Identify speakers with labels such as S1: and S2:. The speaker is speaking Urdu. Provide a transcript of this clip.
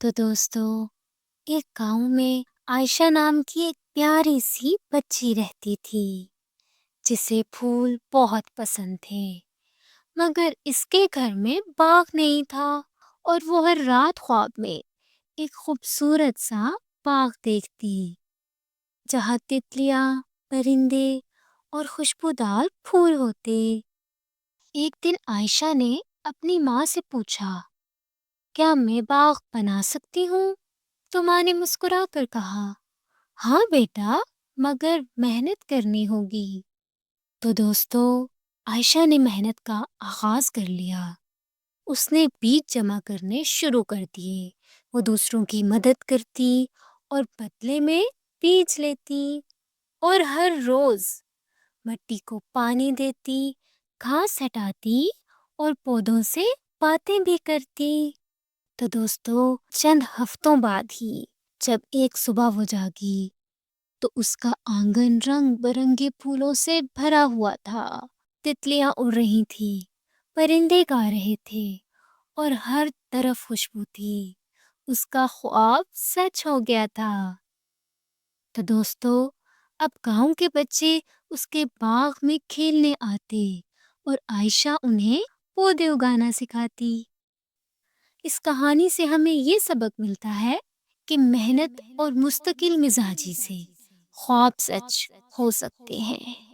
S1: تو دوستو، ایک گاؤں میں عائشہ نام کی ایک پیاری سی بچی رہتی تھی جسے پھول بہت پسند تھے، مگر اس کے گھر میں باغ نہیں تھا اور وہ ہر رات خواب میں ایک خوبصورت سا باغ دیکھتی جہاں تتلیاں، پرندے اور خوشبودار پھول ہوتے۔ ایک دن عائشہ نے اپنی ماں سے پوچھا، کیا میں باغ بنا سکتی ہوں؟ تو ماں نے مسکرا کر کہا، ہاں بیٹا، مگر محنت کرنی ہوگی۔ تو دوستو، عائشہ نے محنت کا آغاز کر لیا۔ اس نے بیج جمع کرنے شروع کر دیے۔ وہ دوسروں کی مدد کرتی اور بدلے میں بیج لیتی اور ہر روز مٹی کو پانی دیتی، گھاس ہٹاتی اور پودوں سے باتیں بھی کرتی۔ تو دوستو، چند ہفتوں بعد ہی جب ایک صبح وہ جاگی تو اس کا آنگن رنگ برنگے پھولوں سے بھرا ہوا تھا۔ تتلیاں اڑ رہی تھی، پرندے گا رہے تھے اور ہر طرف خوشبو تھی۔ اس کا خواب سچ ہو گیا تھا۔ تو دوستو، اب گاؤں کے بچے اس کے باغ میں کھیلنے آتے اور عائشہ انہیں پودے اگانا سکھاتی۔ اس کہانی سے ہمیں یہ سبق ملتا ہے کہ محنت اور مستقل مزاجی سے خواب سچ ہو سکتے ہیں۔